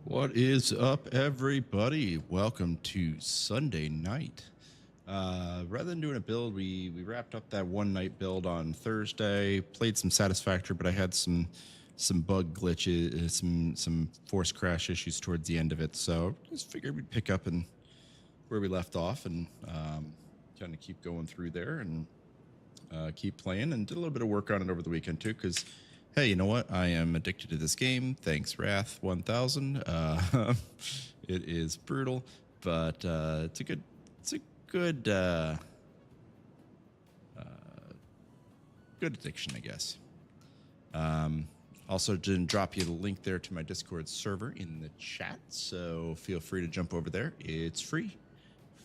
What is up, everybody? Welcome to Sunday night. Rather than doing a build, we wrapped up that one night build on Thursday. Played some Satisfactory, but I had some bug glitches, some force crash issues towards the end of it. So just figured we'd pick up and where we left off and kind of keep going through there and keep playing. And did a little bit of work on it over the weekend too, because hey, you know what? I am addicted to this game. Thanks, Wrath 1000. It is brutal, but it's a good good addiction, I guess. Also, didn't drop you the link there to my Discord server in the chat, so feel free to jump over there. It's free.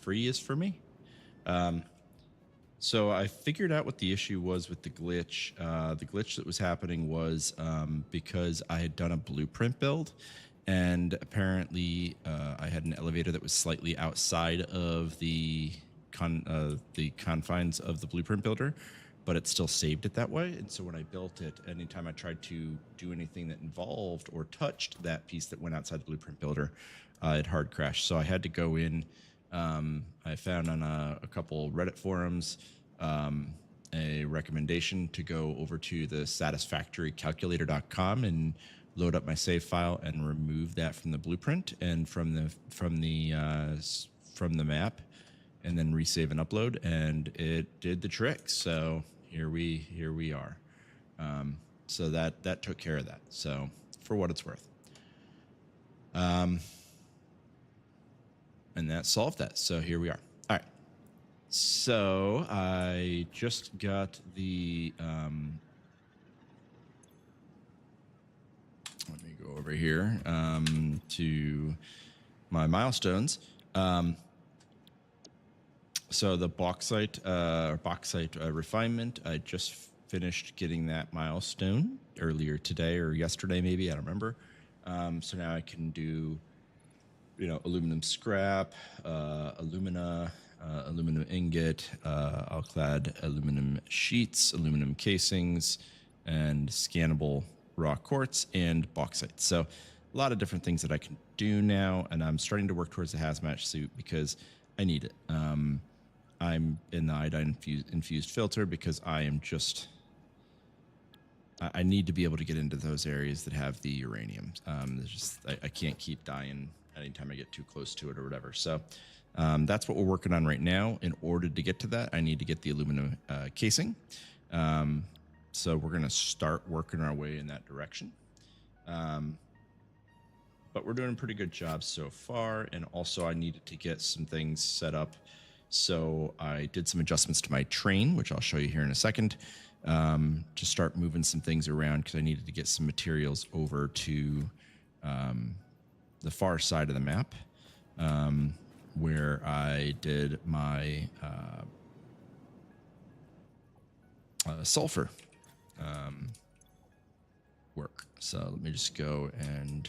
Free is for me. So I figured out what the issue was with the glitch. The glitch that was happening was because I had done a blueprint build, and apparently I had an elevator that was slightly outside of the confines of the blueprint builder, but it still saved it that way. And so when I built it, anytime I tried to do anything that involved or touched that piece that went outside the blueprint builder, it hard crashed. So I had to go in. I found on a couple Reddit forums a recommendation to go over to the satisfactorycalculator.com and load up my save file and remove that from the blueprint and from the map, and then resave and upload, and it did the trick. So here we are. So that took care of that. So for what it's worth. And that solved that. So here we are. All right. So I just got the, let me go over here to my milestones. So the bauxite refinement, I just finished getting that milestone earlier today or yesterday, maybe, I don't remember. So now I can do, aluminum scrap, alumina, aluminum ingot, alclad aluminum sheets, aluminum casings, and scannable raw quartz and bauxite. So a lot of different things that I can do now, and I'm starting to work towards the hazmat suit because I need it. I'm in the iodine infused filter because I need to be able to get into those areas that have the uranium. I can't keep dying anytime I get too close to it or whatever. So that's what we're working on right now. In order to get to that, I need to get the aluminum casing. So we're going to start working our way in that direction. But we're doing a pretty good job so far. And also I needed to get some things set up. So I did some adjustments to my train, which I'll show you here in a second, to start moving some things around because I needed to get some materials over to the far side of the map, where I did my sulfur work. So let me just go and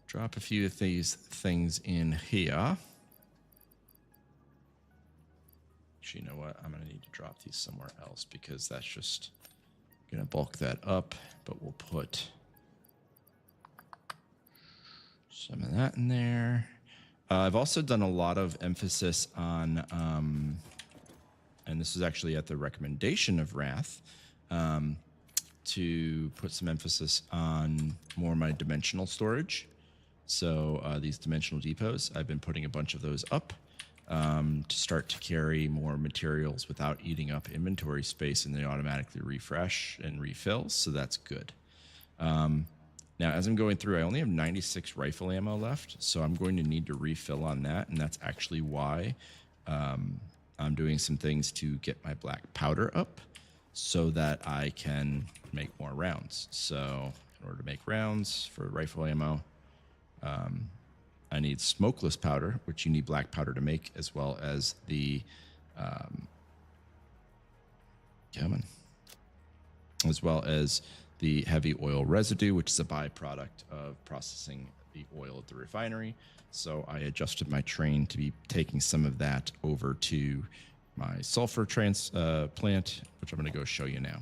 drop a few of these things in here. Actually, you know what? I'm going to need to drop these somewhere else because that's just going to bulk that up, but we'll put some of that in there. I've also done a lot of emphasis on, and this is actually at the recommendation of Wrath, to put some emphasis on more of my dimensional storage. So these dimensional depots, I've been putting a bunch of those up to start to carry more materials without eating up inventory space, and they automatically refresh and refill. So that's good. Now, as I'm going through, I only have 96 rifle ammo left, so I'm going to need to refill on that, and that's actually why I'm doing some things to get my black powder up so that I can make more rounds. So in order to make rounds for rifle ammo, I need smokeless powder, which you need black powder to make, as well as the the heavy oil residue, which is a byproduct of processing the oil at the refinery. So I adjusted my train to be taking some of that over to my sulfur plant, which I'm going to go show you now.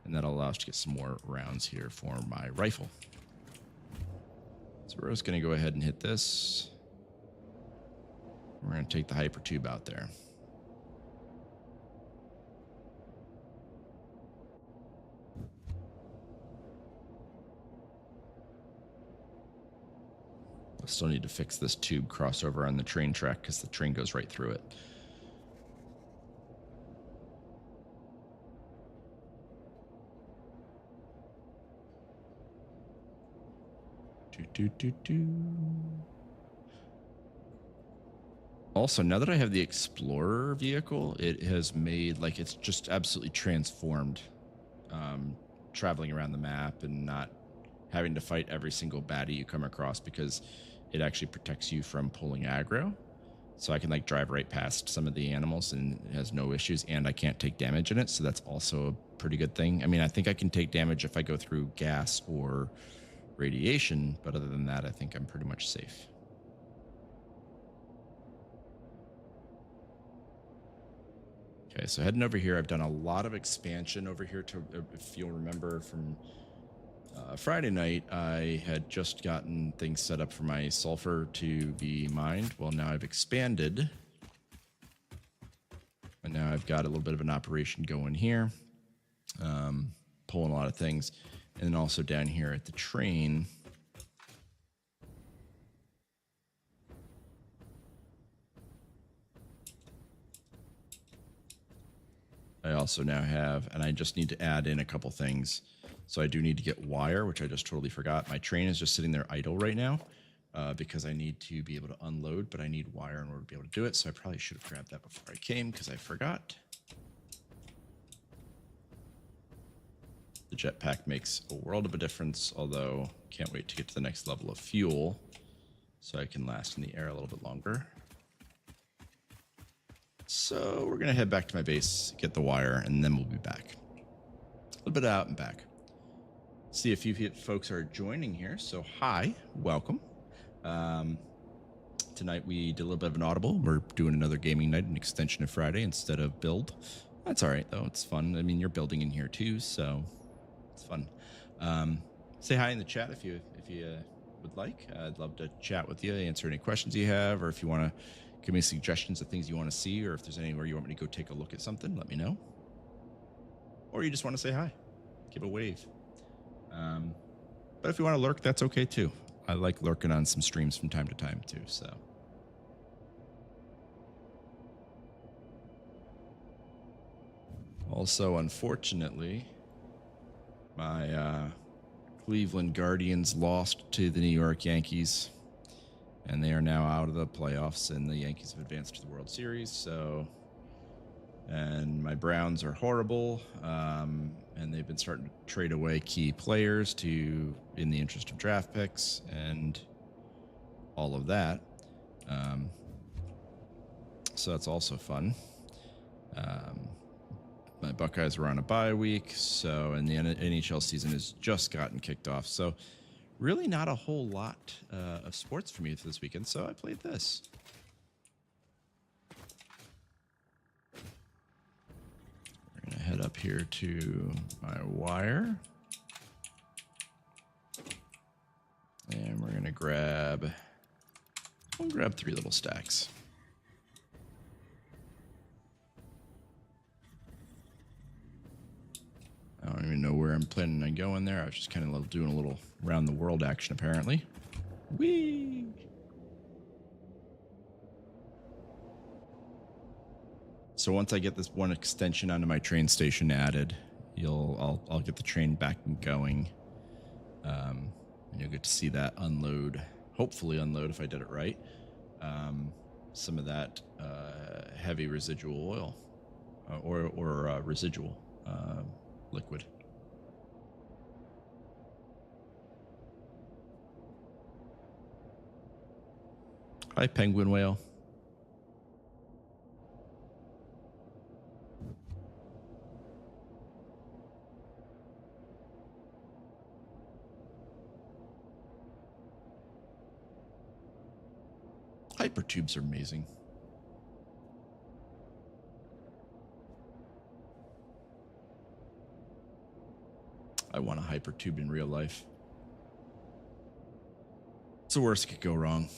And that'll allow us to get some more rounds here for my rifle. So we're just going to go ahead and hit this. We're going to take the hypertube out there. I still need to fix this tube crossover on the train track because the train goes right through it. Also, now that I have the Explorer vehicle, it has made, like, it's just absolutely transformed traveling around the map and not having to fight every single baddie you come across, because it actually protects you from pulling aggro. So I can, like, drive right past some of the animals and it has no issues, and I can't take damage in it. So that's also a pretty good thing. I mean, I think I can take damage if I go through gas or radiation, but other than that, I think I'm pretty much safe. Okay, so heading over here, I've done a lot of expansion over here. To, if you'll remember from Friday night, I had just gotten things set up for my sulfur to be mined. Well, now I've expanded, and now I've got a little bit of an operation going here, pulling a lot of things, and then also down here at the train. I also now have, and I just need to add in a couple things. So I do need to get wire, which I just totally forgot. My train is just sitting there idle right now because I need to be able to unload, but I need wire in order to be able to do it. So I probably should have grabbed that before I came because I forgot. The jetpack makes a world of a difference, although can't wait to get to the next level of fuel so I can last in the air a little bit longer. So we're going to head back to my base, get the wire, and then we'll be back. A little bit out and back. See a few folks are joining here. So hi, welcome. Tonight we did a little bit of an audible. We're doing another gaming night, an extension of Friday instead of build. That's all right, though. It's fun. I mean, you're building in here too, so it's fun. Say hi in the chat if you would like. I'd love to chat with you, answer any questions you have, or if you want to give me suggestions of things you want to see, or if there's anywhere you want me to go take a look at something, let me know. Or you just want to say hi, give a wave. But if you want to lurk, that's okay too. I like lurking on some streams from time to time too, so. Also, unfortunately, my Cleveland Guardians lost to the New York Yankees, and they are now out of the playoffs, and the Yankees have advanced to the World Series. So, and my Browns are horrible, and they've been starting to trade away key players in the interest of draft picks and all of that. So that's also fun. My Buckeyes were on a bye week, so, and the NHL season has just gotten kicked off. So really not a whole lot of sports for me this weekend, so I played this. We're going to head up here to my wire. And we're going to grab 3 little stacks. I don't even know where I'm planning on going there. I was just kind of doing a little around the world action, apparently. Whee! So once I get this one extension onto my train station added, I'll get the train back and going. And you'll get to see that unload, hopefully unload if I did it right, some of that heavy residual oil or residual liquid. Hi, penguin whale. Hypertubes are amazing. I want a hypertube in real life. What's the worst that could go wrong?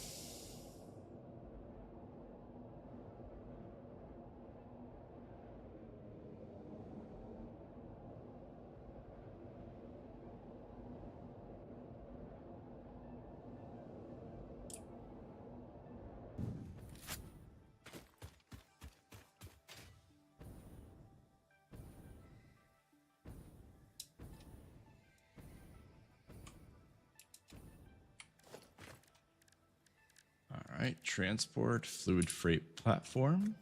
All right, transport fluid freight platform.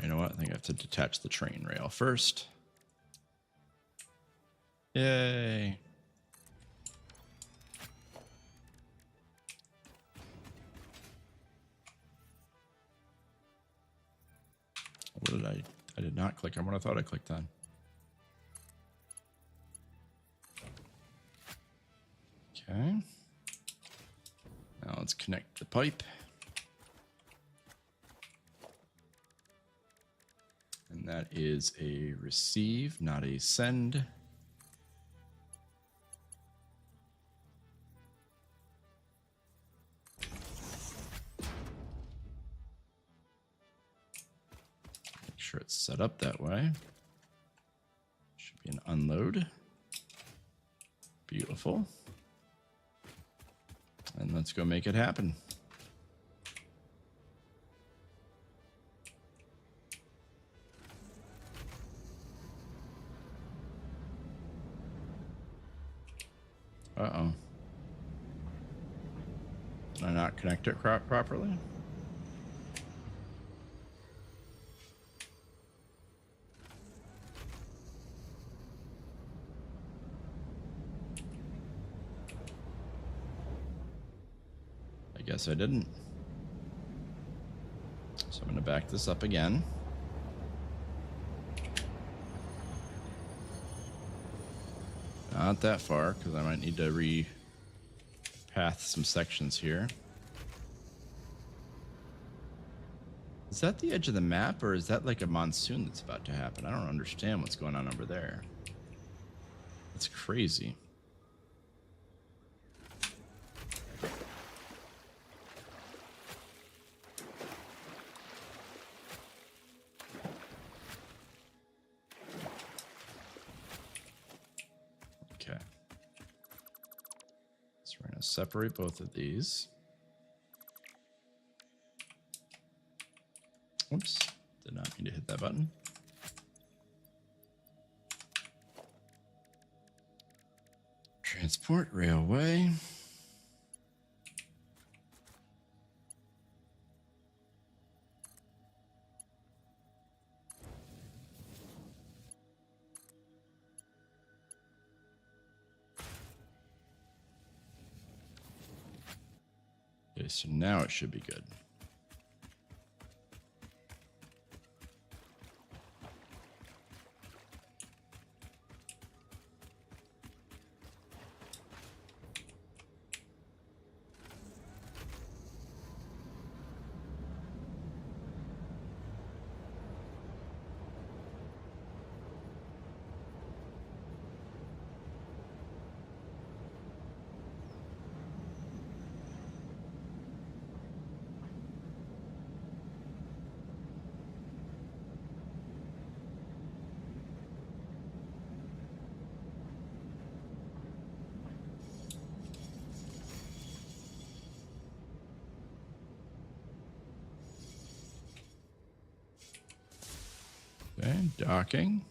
You know what? I think I have to detach the train rail first. Yay. What did I did not click on what I thought I clicked on. Okay. Now let's connect the pipe. And that is a receive, not a send. Make sure it's set up that way. Should be an unload. Beautiful. And let's go make it happen. Uh-oh. Did I not connect it properly? I guess I didn't. So I'm going to back this up again. Not that far, because I might need to repath some sections here. Is that the edge of the map, or is that like a monsoon that's about to happen? I don't understand what's going on over there. That's crazy. Okay. So we're going to separate both of these. Oops, did not mean to hit that button. Transport railway. Okay, so now it should be good. Okay, docking.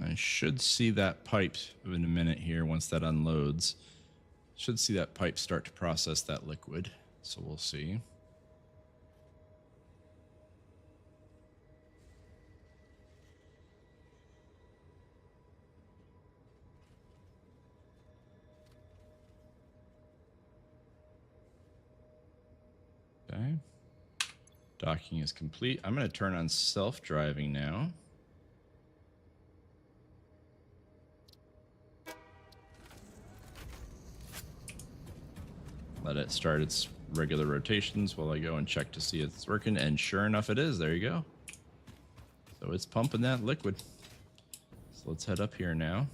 I should see that pipe in a minute here once that unloads. Should see that pipe start to process that liquid. So we'll see. Okay. Docking is complete. I'm going to turn on self-driving now. Let it start its regular rotations while I go and check to see if it's working. And sure enough, it is. There you go. So it's pumping that liquid. So let's head up here now.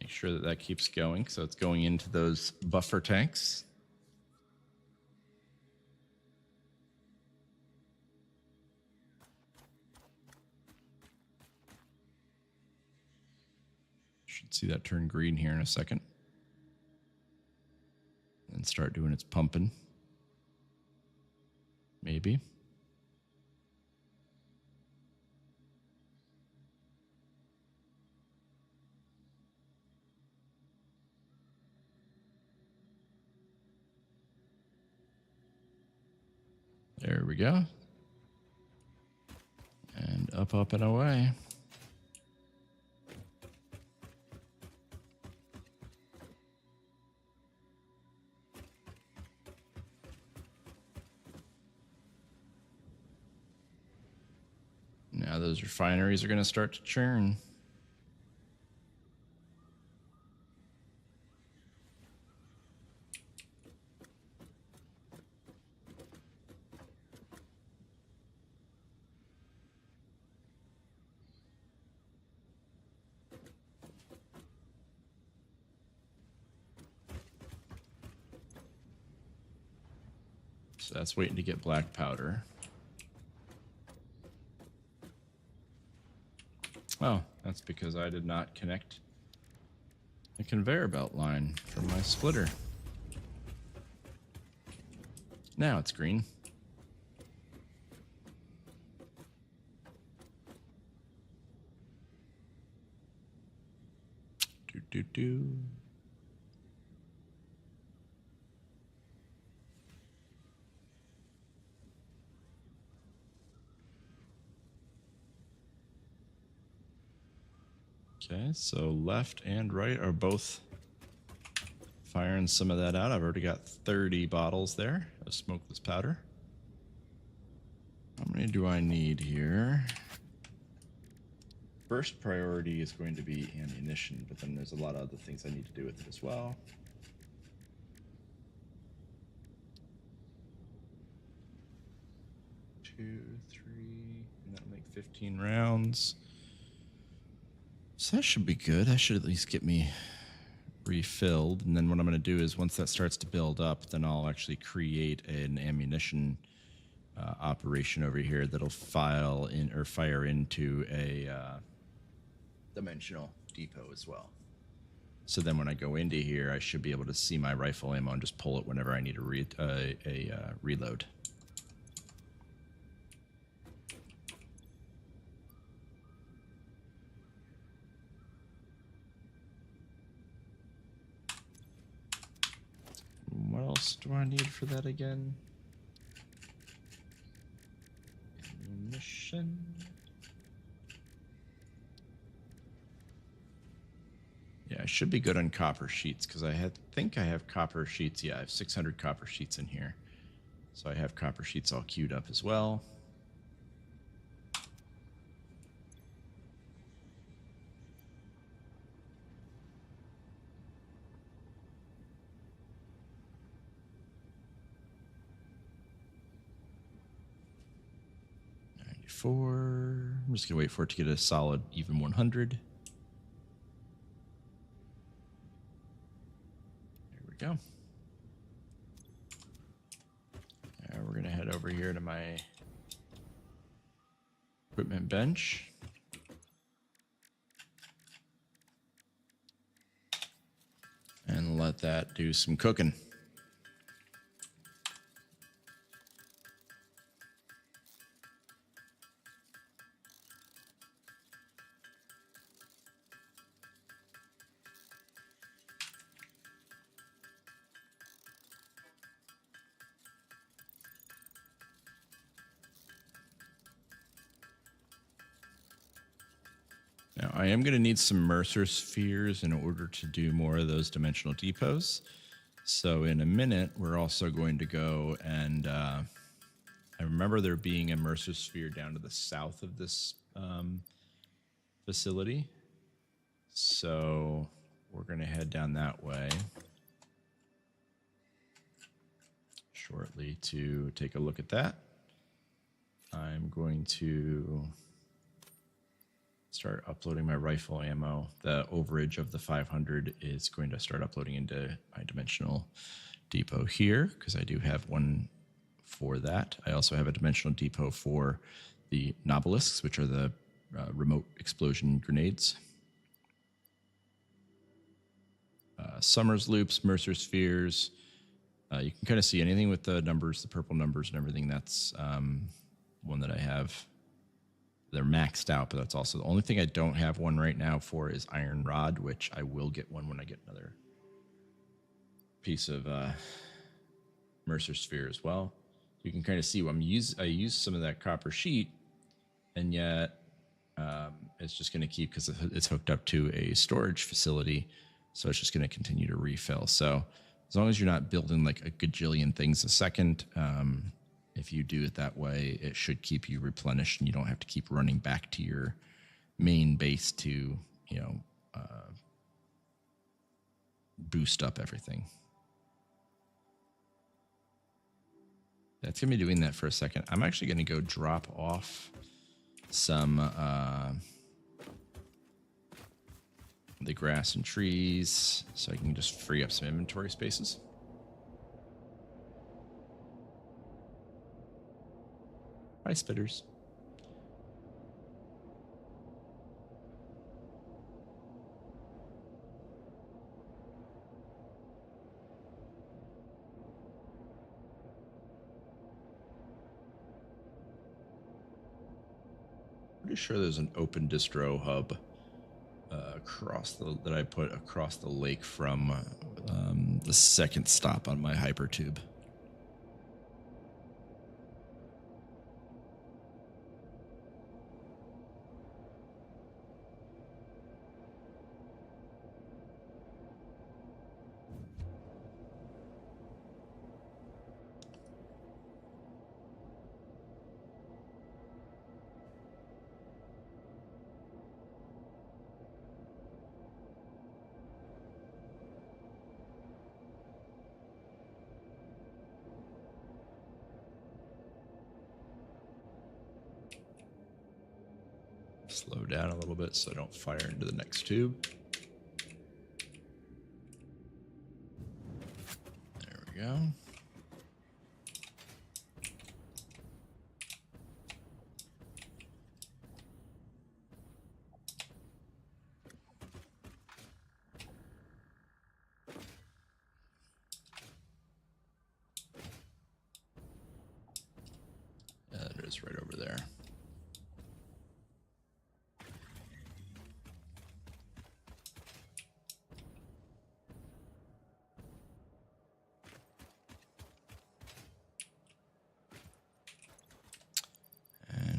Make sure that that keeps going. So it's going into those buffer tanks. Should see that turn green here in a second. And start doing its pumping. Maybe. There we go. And up, up, and away. Now those refineries are going to start to churn. So that's waiting to get black powder. Oh, that's because I did not connect the conveyor belt line from my splitter. Now it's green. Do, do, do. Okay, so left and right are both firing some of that out. I've already got 30 bottles there of smokeless powder. How many do I need here? First priority is going to be ammunition, but then there's a lot of other things I need to do with it as well. Two, three, and that'll make 15 rounds. So that should be good. That should at least get me refilled. And then what I'm going to do is once that starts to build up, then I'll actually create an ammunition operation over here that'll fire into a dimensional depot as well. So then when I go into here, I should be able to see my rifle ammo and just pull it whenever I need a reload. What else do I need for that again? Ammunition. Yeah, I should be good on copper sheets because I think I have copper sheets. Yeah, I have 600 copper sheets in here. So I have copper sheets all queued up as well. I'm just gonna wait for it to get a solid even 100. There we go. Now we're gonna head over here to my equipment bench. And let that do some cooking. Now, I am going to need some Mercer spheres in order to do more of those dimensional depots. So in a minute, we're also going to go and I remember there being a Mercer sphere down to the south of this facility. So we're going to head down that way. shortly to take a look at that. I'm going to start uploading my rifle ammo. The overage of the 500 is going to start uploading into my dimensional depot here because I do have one for that. I also have a dimensional depot for the nobelisks, which are the remote explosion grenades. Summers loops, Mercer spheres. You can kind of see anything with the numbers, the purple numbers and everything. That's one that I have. They're maxed out, but that's also the only thing I don't have one right now for is iron rod, which I will get one when I get another piece of Mercer sphere as well. You can kind of see I use some of that copper sheet, and yet it's just going to keep because it's hooked up to a storage facility, so it's just going to continue to refill. So as long as you're not building like a gajillion things a second, if you do it that way, it should keep you replenished, and you don't have to keep running back to your main base to, boost up everything. That's going to be doing that for a second. I'm actually going to go drop off some the grass and trees so I can just free up some inventory spaces. Hi, spitters. Pretty sure there's an open distro hub that I put across the lake from the second stop on my hypertube. Slow down a little bit so I don't fire into the next tube. There we go. It is right over there.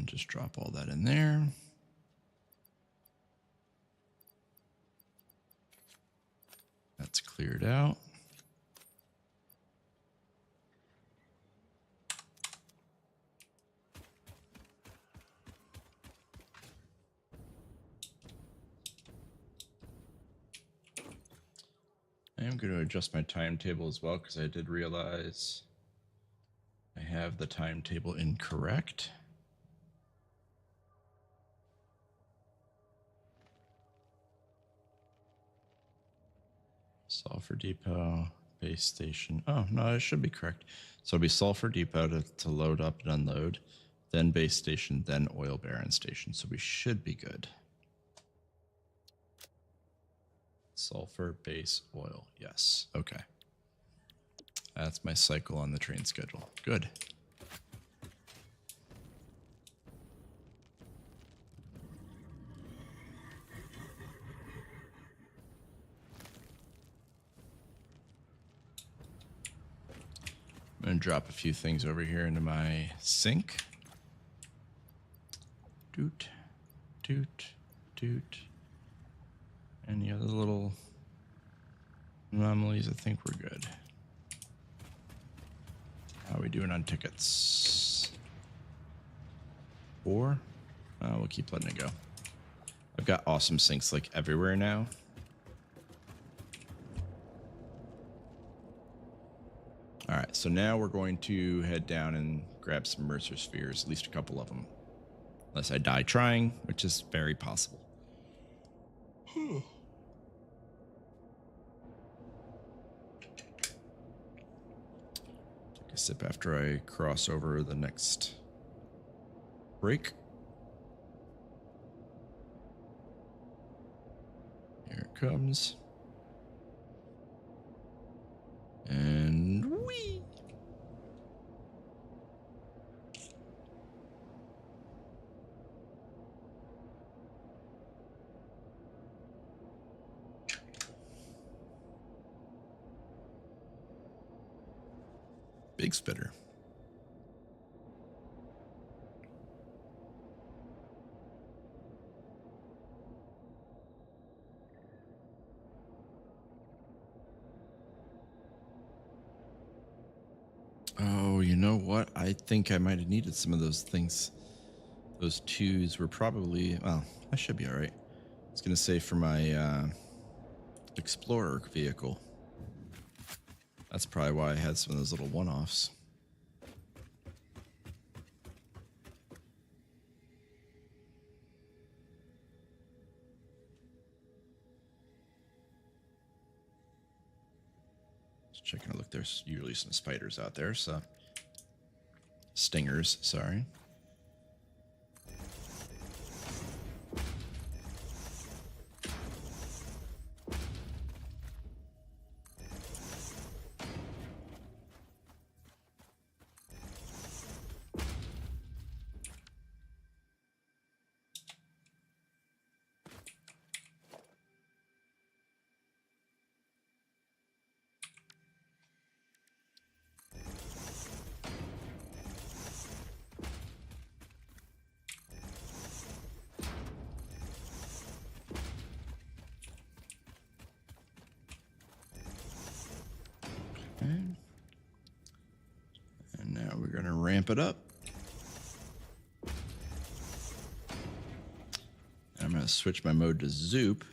Just drop all that in there. That's cleared out. I am going to adjust my timetable as well because I did realize I have the timetable incorrect. Sulfur Depot, base station. Oh, no, it should be correct. So it'll be Sulfur Depot to load up and unload, then base station, then oil baron station. So we should be good. Sulfur, base, oil. Yes. Okay. That's my cycle on the train schedule. Good. I'm going to drop a few things over here into my sink. Doot, doot, doot. Any other little anomalies? I think we're good. How are we doing on tickets? 4? We'll keep letting it go. I've got awesome sinks like everywhere now. All right, so now we're going to head down and grab some Mercer spheres, at least a couple of them. Unless I die trying, which is very possible. Take a sip after I cross over the next break. Here it comes. And whee! Big spitter. Oh, you know what? I think I might have needed some of those things. Those twos were probably, well, I should be all right. I was going to say for my Explorer vehicle. That's probably why I had some of those little one-offs. Just checking a look. There's usually some spiders out there, so stingers, sorry. And now we're going to ramp it up. I'm going to switch my mode to Zoop,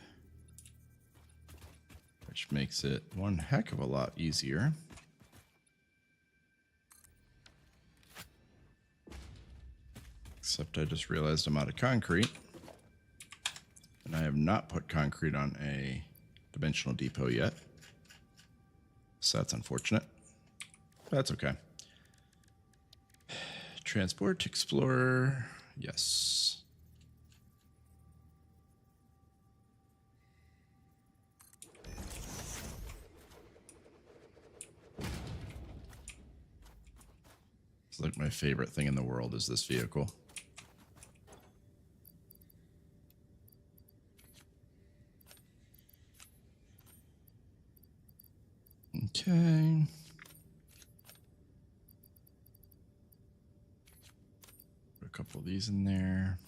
which makes it one heck of a lot easier. Except I just realized I'm out of concrete. And I have not put concrete on a dimensional depot yet. So that's unfortunate. But that's okay. Transport, Explorer, yes. It's like my favorite thing in the world is this vehicle. Okay. Put a couple of these in there.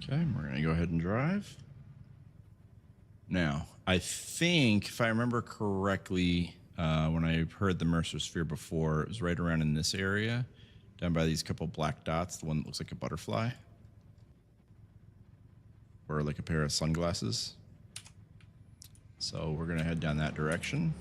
Okay, we're going to go ahead and drive. Now, I think, if I remember correctly, when I heard the Mercer sphere before, it was right around in this area, down by these couple black dots, the one that looks like a butterfly. Or like a pair of sunglasses. So we're going to head down that direction.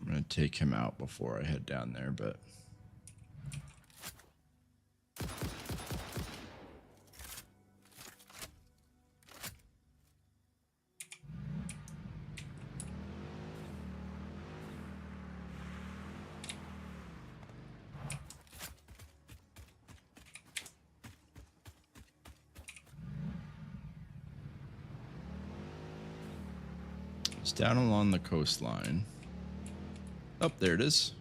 I'm going to take him out before I head down there, but... it's down along the coastline. Oh, there it is.